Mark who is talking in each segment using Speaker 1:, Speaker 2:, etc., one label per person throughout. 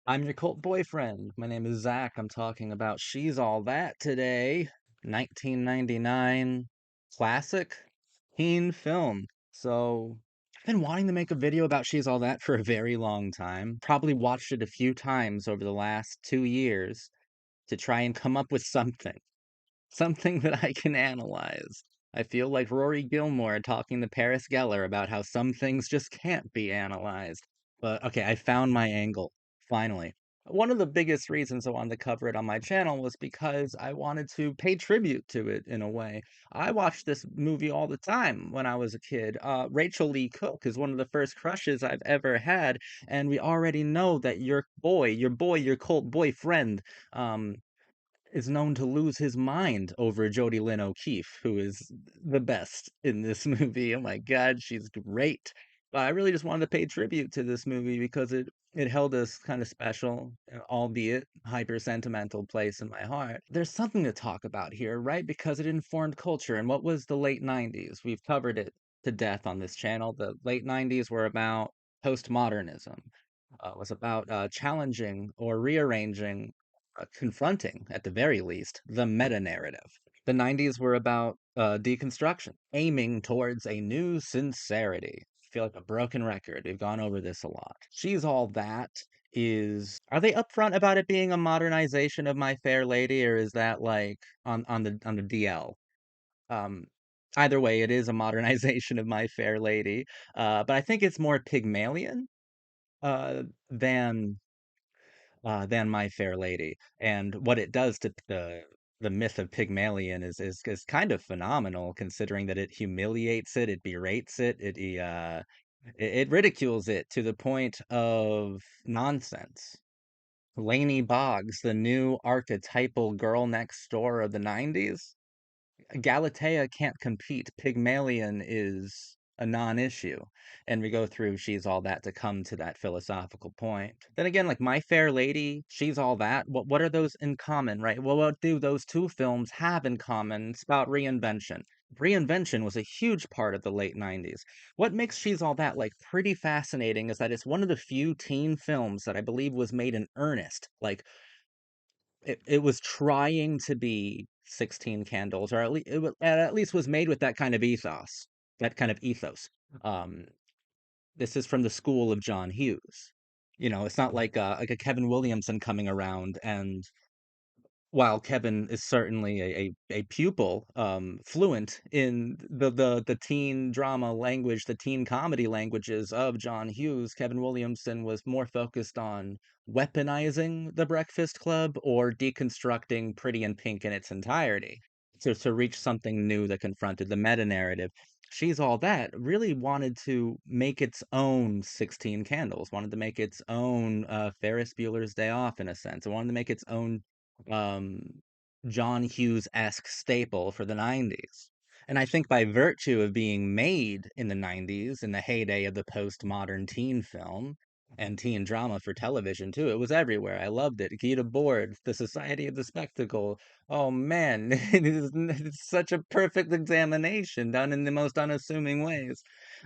Speaker 1: I'm your cult boyfriend. My name is Zach. I'm talking about She's All That today. 1999 classic teen film. So, I've been wanting to make a video about She's All That for a very long time. Probably watched it a few times over the last 2 years to try and come up with something that I can analyze. I feel like Rory Gilmore talking to Paris Geller about how some things just can't be analyzed. But okay, I found my angle, finally. One of the biggest reasons I wanted to cover it on my channel was because I wanted to pay tribute to it in a way. I watched this movie all the time when I was a kid. Rachel Lee Cook is one of the first crushes I've ever had, and we already know that your cult boyfriend, um, is known to lose his mind over Jodie Lynn O'Keefe, who is the best in this movie. Oh my God, she's great. But I really just wanted to pay tribute to this movie because it held a kind of special, albeit hyper sentimental place in my heart. There's something to talk about here, right? Because it informed culture. And what was the late 90s? We've covered it to death on this channel. The late 90s were about postmodernism. Was about challenging or rearranging, confronting, at the very least, the meta narrative. The 90s were about deconstruction, aiming towards a new sincerity. I feel like a broken record. We've gone over this a lot. She's All That is. Are they upfront about it being a modernization of My Fair Lady, or is that like on the DL? Um, Either way, it is a modernization of My Fair Lady. But I think it's more Pygmalion uh, than than My Fair Lady. And what it does to the myth of Pygmalion is kind of phenomenal, considering that it humiliates it, it berates it, it ridicules it to the point of nonsense. Lainey Boggs, the new archetypal girl next door of the 90s, Galatea can't compete. Pygmalion is a non-issue. And we go through She's All That to come to that philosophical point. Then again, like My Fair Lady, She's All That, what are those in common, right? Well, what do those two films have in common? It's about reinvention. Reinvention was a huge part of the late 90s. What makes She's All That like pretty fascinating is that it's one of the few teen films that I believe was made in earnest. Like it was trying to be 16 Candles, or at least was made with that kind of ethos. That kind of ethos. Um, this is from the school of John Hughes. It's not like a Kevin Williamson coming around, and while Kevin is certainly a pupil, fluent in the teen drama language, the teen comedy languages of John Hughes, Kevin Williamson was more focused on weaponizing The Breakfast Club or deconstructing Pretty in Pink in its entirety to reach something new that confronted the meta narrative. She's All That really wanted to make its own 16 Candles, wanted to make its own Ferris Bueller's Day Off in a sense. It wanted to make its own um, John Hughes-esque staple for the 90s. And I think by virtue of being made in the 90s, in the heyday of the postmodern teen film and teen drama for television too, it was everywhere. I loved it. Gita Board, The Society of the Spectacle. Oh man, it's such a perfect examination done in the most unassuming ways.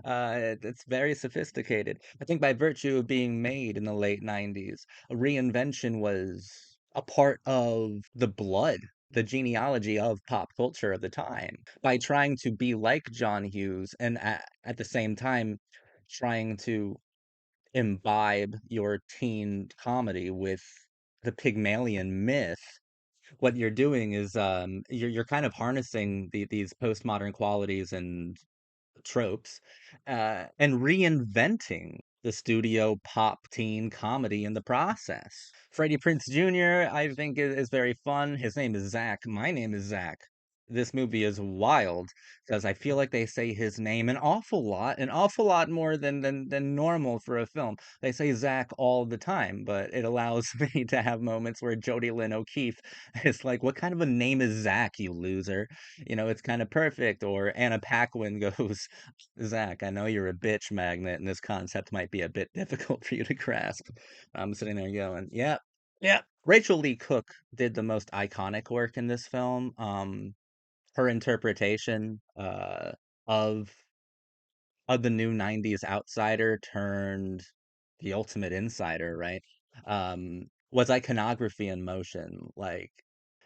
Speaker 1: It's very sophisticated. I think by virtue of being made in the late 90s, a reinvention was a part of the blood, the genealogy of pop culture of the time. By trying to be like John Hughes and at the same time trying to imbibe your teen comedy with the Pygmalion myth, what you're doing is you're kind of harnessing these postmodern qualities and tropes, and reinventing the studio pop teen comedy in the process. Freddie Prinze Jr., I think, is very fun. His name is Zach. My name is Zach. This movie is wild because I feel like they say his name an awful lot more than normal for a film. They say Zach all the time, but it allows me to have moments where Jodie Lynn O'Keefe is like, "What kind of a name is Zach, you loser?" It's kind of perfect. Or Anna Paquin goes, Zach, I know you're a bitch magnet, and this concept might be a bit difficult for you to grasp. I'm sitting there going, yep, yep. Rachel Lee Cook did the most iconic work in this film. Her interpretation of of the new '90s outsider turned the ultimate insider, right? was iconography in motion. Like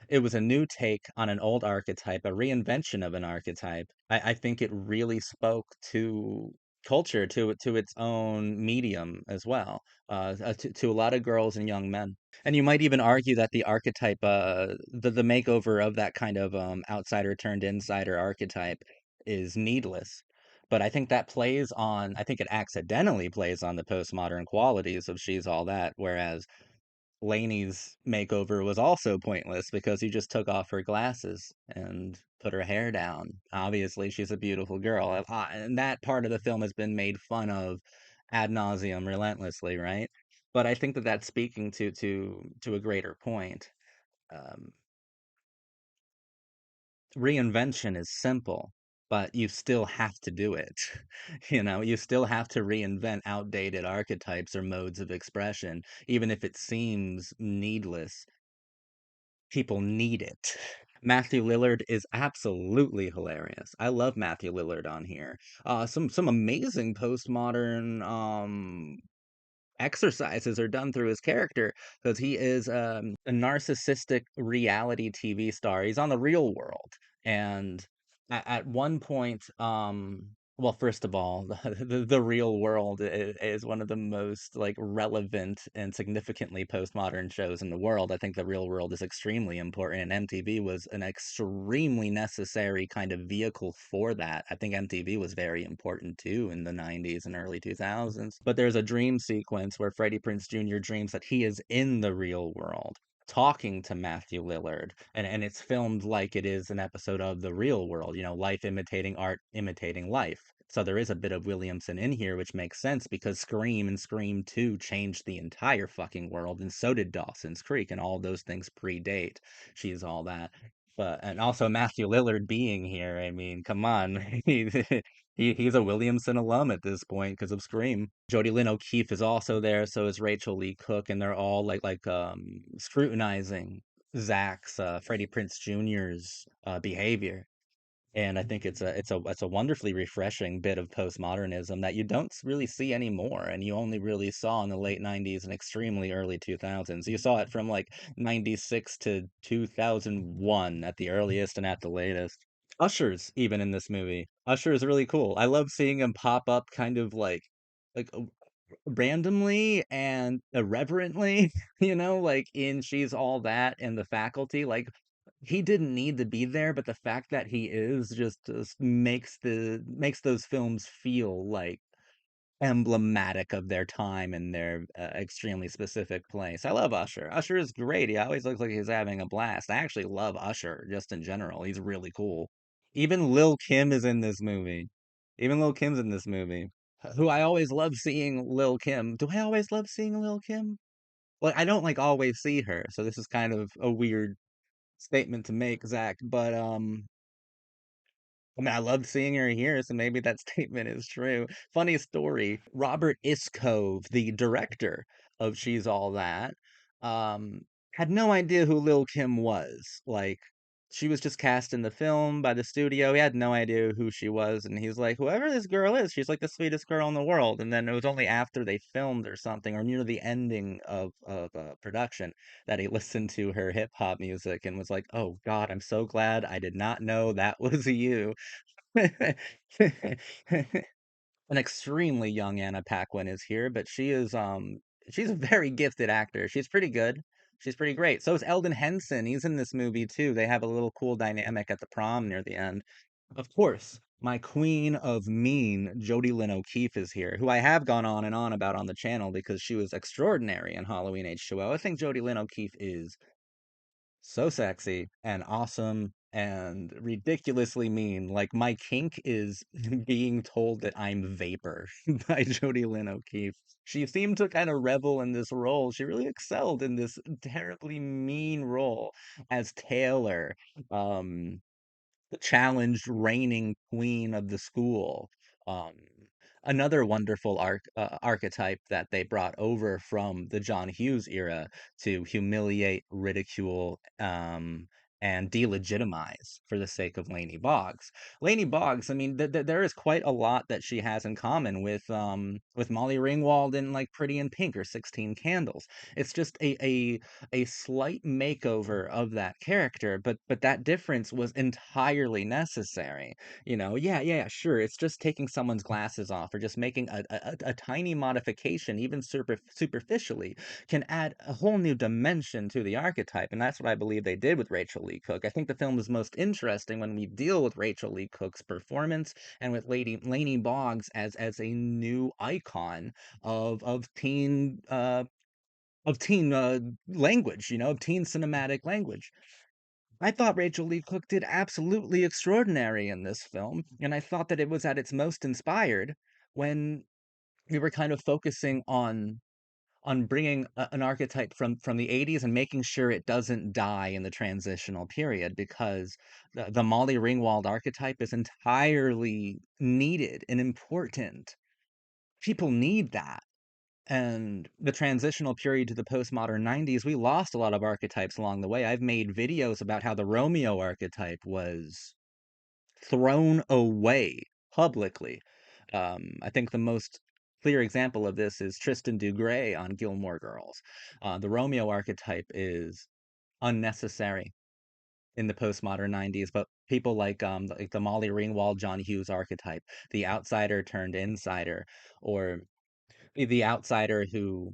Speaker 1: it was a new take on an old archetype, a reinvention of an archetype. I think it really spoke to culture, to its own medium as well, to a lot of girls and young men. And you might even argue that the archetype, the makeover of that kind of outsider turned insider archetype is needless. But I think that plays on, I think it accidentally plays on the postmodern qualities of She's All That, whereas Lainey's makeover was also pointless because he just took off her glasses and put her hair down. Obviously, she's a beautiful girl. And that part of the film has been made fun of ad nauseum relentlessly, right? But I think that that's speaking to a greater point. Um, Reinvention is simple, but you still have to do it. You know, you still have to reinvent outdated archetypes or modes of expression, even if it seems needless. People need it. Matthew Lillard is absolutely hilarious. I love Matthew Lillard on here. Some amazing postmodern exercises are done through his character because he is a narcissistic reality TV star. He's on the Real World, and at one point, well, first of all, the Real World is one of the most like relevant and significantly postmodern shows in the world. I think the Real World is extremely important, and MTV was an extremely necessary kind of vehicle for that. I think MTV was very important too in the 90s and early 2000s. But there's a dream sequence where Freddie Prinze Jr. dreams that he is in the real world talking to Matthew Lillard, and it's filmed like it is an episode of The Real World, you know, life imitating art, imitating life. So there is a bit of Williamson in here, which makes sense because Scream and Scream 2 changed the entire fucking world, and so did Dawson's Creek, and all of those things predate She's All That. But and also Matthew Lillard being here, I mean, come on. He's a Williamson alum at this point because of Scream. Jodie Lynn O'Keefe is also there, so is Rachel Lee Cook, and they're all scrutinizing Zach's Freddie Prinze Jr.'s behavior. And I think it's a wonderfully refreshing bit of postmodernism that you don't really see anymore, and you only really saw in the late 90s and extremely early 2000s. You saw it from like 96 to 2001 at the earliest and at the latest. Usher's even in this movie. Usher is really cool. I love seeing him pop up kind of like randomly and irreverently, you know, like in She's All That and The Faculty. Like he didn't need to be there, but the fact that he is just makes those films feel like emblematic of their time and their extremely specific place. I love Usher. Usher is great. He always looks like he's having a blast. I actually love Usher just in general. He's really cool. Even Lil Kim is in this movie. Even Lil Kim's in this movie. Who I always love seeing Lil Kim. Do I always love seeing Lil Kim? Like I don't like always see her, so this is kind of a weird statement to make, Zach. But I mean, I loved seeing her here, so maybe that statement is true. Funny story. Robert Iscove, the director of She's All That, um, had no idea who Lil Kim was. Like, she was just cast in the film by the studio. He had no idea who she was, and he's like, whoever this girl is, she's like the sweetest girl in the world. And then it was only after they filmed or something, or near the ending of production, that he listened to her hip hop music and was like, "Oh God, I'm so glad I did not know that was you." An extremely young Anna Paquin is here, but she's a very gifted actor. She's pretty good. She's pretty great. So is Eldon Henson. He's in this movie too. They have a little cool dynamic at the prom near the end. Of course, my queen of mean, Jodie Lynn O'Keefe, is here, who I have gone on and on about on the channel because she was extraordinary in Halloween H2O. I think Jodie Lynn O'Keefe is so sexy and awesome and ridiculously mean. Like my kink is being told that I'm Vapor by Jodie Lynn O'Keefe. She seemed to kind of revel in this role. She really excelled in this terribly mean role as Taylor, um, the challenged reigning queen of the school. Um, Another wonderful archetype that they brought over from the John Hughes era to humiliate, ridicule, and delegitimize for the sake of Laney Boggs. Laney Boggs, I mean, there is quite a lot that she has in common with Molly Ringwald in like Pretty in Pink or 16 Candles. It's just a slight makeover of that character, but that difference was entirely necessary. Yeah, sure. It's just taking someone's glasses off or just making a tiny modification, even superficially, can add a whole new dimension to the archetype. And that's what I believe they did with Rachel Lee Cook. I think the film is most interesting when we deal with Rachel Lee Cook's performance and with Lady Laney Boggs as a new icon of teen language, of teen cinematic language. I thought Rachel Lee Cook did absolutely extraordinary in this film, and I thought that it was at its most inspired when we were kind of focusing on bringing an archetype from the 80s and making sure it doesn't die in the transitional period, because the Molly Ringwald archetype is entirely needed and important. People need that. And the transitional period to the postmodern 90s, we lost a lot of archetypes along the way. I've made videos about how the Romeo archetype was thrown away publicly. I think the most clear example of this is Tristan Dugray on Gilmore Girls. The Romeo archetype is unnecessary in the postmodern 90s, but people like the Molly Ringwald, John Hughes archetype, the outsider turned insider, or the outsider who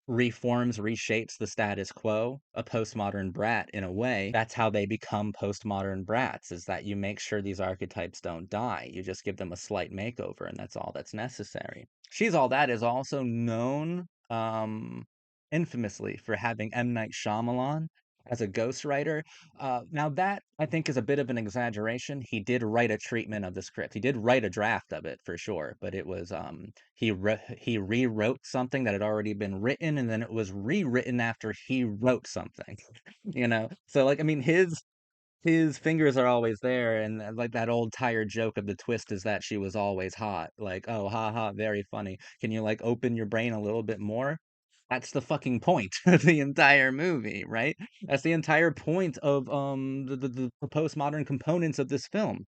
Speaker 1: reforms, reshapes the status quo, a postmodern brat in a way. That's how they become postmodern brats, is that you make sure these archetypes don't die. You just give them a slight makeover, and that's all that's necessary. She's All That is also known infamously for having M. Night Shyamalan as a ghostwriter. Now that I think is a bit of an exaggeration. He did write a treatment of the script. He did write a draft of it for sure, but it was he rewrote something that had already been written, and then it was rewritten after he wrote something. So like, I mean, his fingers are always there, and like that old tired joke of the twist is that she was always hot. Like, oh, ha ha, very funny. Can you like open your brain a little bit more? That's the fucking point of the entire movie, right? That's the entire point of the postmodern components of this film.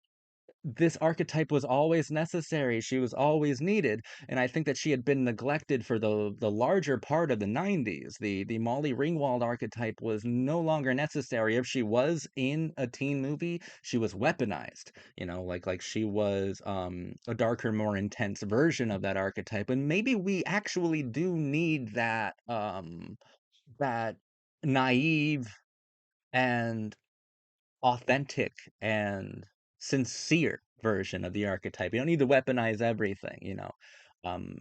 Speaker 1: This archetype was always necessary. She was always needed, and I think that she had been neglected for the larger part of the 90s. The Molly Ringwald archetype was no longer necessary. If she was in a teen movie, she was weaponized. Like she was a darker, more intense version of that archetype. And maybe we actually do need that naive and authentic and sincere version of the archetype. You don't need to weaponize everything. Um,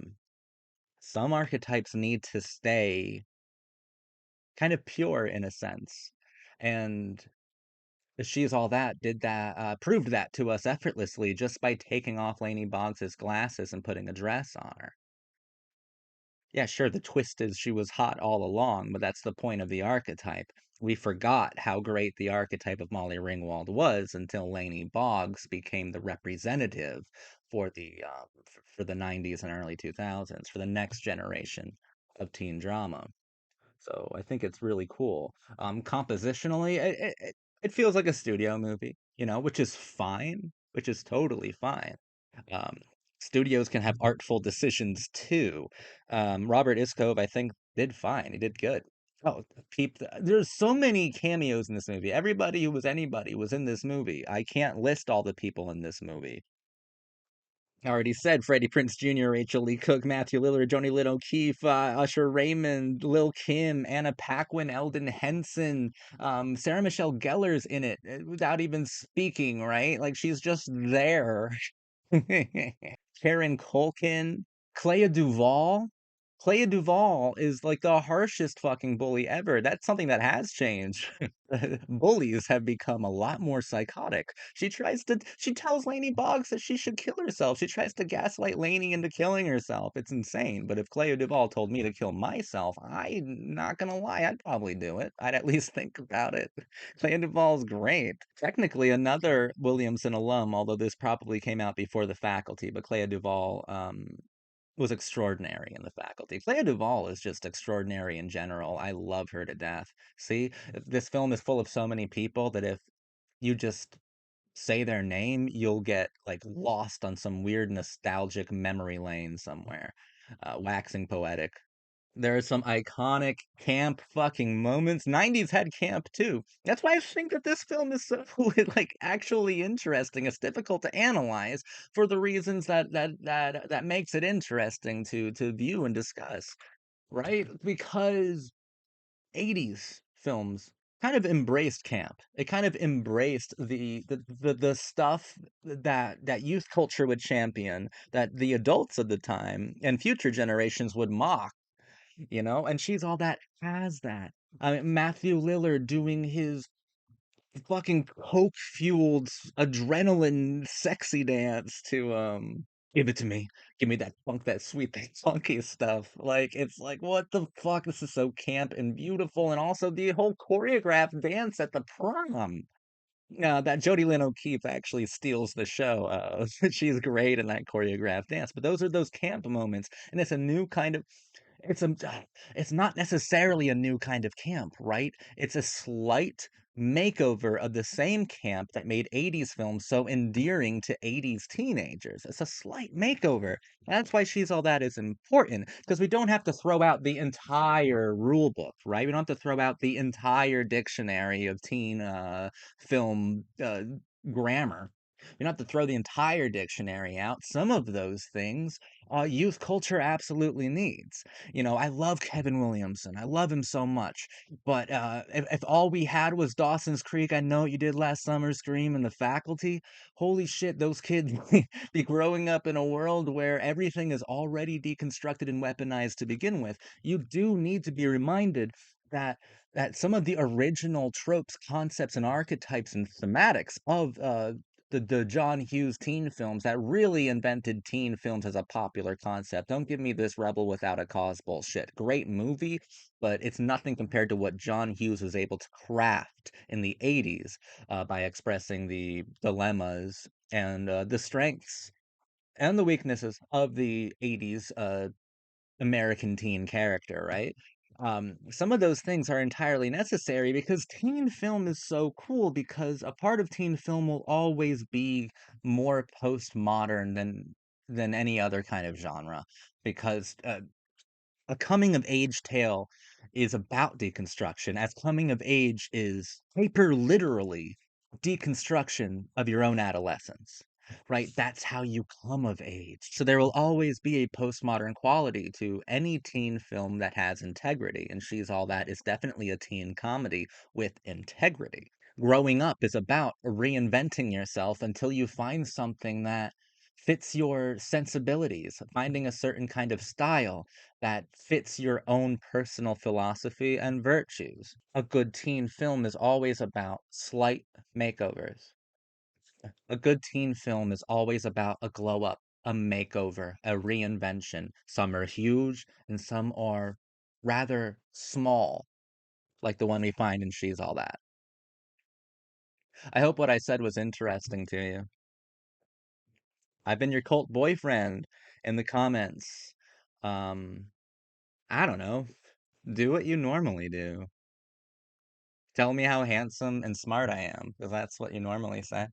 Speaker 1: some archetypes need to stay kind of pure in a sense. And She's All That did that, proved that to us effortlessly just by taking off Laney Boggs's glasses and putting a dress on her. Yeah, sure, the twist is she was hot all along, but that's the point of the archetype. We forgot how great the archetype of Molly Ringwald was until Laney Boggs became the representative for the 90s and early 2000s, for the next generation of teen drama. So I think it's really cool. Compositionally, it feels like a studio movie, which is fine, which is totally fine. Um, Studios can have artful decisions too. Robert Iscove, I think, did fine. He did good. Oh, there's so many cameos in this movie. Everybody who was anybody was in this movie. I can't list all the people in this movie. I already said Freddie Prinze Jr., Rachel Lee Cook, Matthew Lillard, Joni Lynn O'Keefe, Usher Raymond, Lil Kim, Anna Paquin, Eldon Henson, Sarah Michelle Gellar's in it without even speaking, right? Like she's just there. Karen Culkin, Clea Duvall. Clea Duvall is like the harshest fucking bully ever. That's something that has changed. Bullies have become a lot more psychotic. She tells Lainey Boggs that she should kill herself. She tries to gaslight Lainey into killing herself. It's insane. But if Clea Duvall told me to kill myself, I'm not gonna lie, I'd probably do it. I'd at least think about it. Clea Duvall's great. Technically another Williamson alum, although this probably came out before The Faculty, but Clea Duvall was extraordinary in The Faculty. Clea Duvall is just extraordinary in general. I love her to death. See, this film is full of so many people that if you just say their name, you'll get like lost on some weird nostalgic memory lane somewhere. Waxing poetic. There are some iconic camp fucking moments. 90s had camp too. That's why I think that this film is so like actually interesting. It's difficult to analyze for the reasons that makes it interesting to view and discuss, right? Because 80s films kind of embraced camp. It kind of embraced the stuff that youth culture would champion, that the adults of the time and future generations would mock, and She's All That has that. I mean, Matthew Lillard doing his fucking coke-fueled adrenaline sexy dance to give it to me. Give me that funk, that sweet, that funky stuff. Like it's like what the fuck? This is so camp and beautiful, and also the whole choreographed dance at the prom. That Jodie Lynn O'Keefe actually steals the show. She's great in that choreographed dance. But those are those camp moments, and it's a new kind of it's a it's not necessarily a new kind of camp, right? It's a slight makeover of the same camp that made 80s films so endearing to 80s teenagers. It's a slight makeover. That's why She's All That is important, because we don't have to throw out the entire rule book, right? We don't have to throw out the entire dictionary of teen film grammar. You don't have to throw the entire dictionary out. Some of those things youth culture absolutely needs. I love Kevin Williamson. I love him so much. But if all we had was Dawson's Creek, I Know What You Did Last Summer, Scream, and The Faculty, holy shit, those kids be growing up in a world where everything is already deconstructed and weaponized to begin with. You do need to be reminded that some of the original tropes, concepts, and archetypes and thematics of the John Hughes teen films that really invented teen films as a popular concept. Don't give me this Rebel Without a Cause bullshit. Great movie, but it's nothing compared to what John Hughes was able to craft in the 80s by expressing the dilemmas and the strengths and the weaknesses of the 80s American teen character, right? Some of those things are entirely necessary because teen film is so cool because a part of teen film will always be more postmodern than any other kind of genre because a coming of age tale is about deconstruction, as coming of age is hyper literally deconstruction of your own adolescence. Right? That's how you come of age. So there will always be a postmodern quality to any teen film that has integrity, and She's All That is definitely a teen comedy with integrity. Growing up is about reinventing yourself until you find something that fits your sensibilities, finding a certain kind of style that fits your own personal philosophy and virtues. A good teen film is always about slight makeovers. A good teen film is always about a glow up, a makeover, a reinvention. Some are huge and some are rather small, like the one we find in She's All That. I hope what I said was interesting to you. I've been your cult boyfriend in the comments. Um, I don't know. Do what you normally do. Tell me how handsome and smart I am, because that's what you normally say.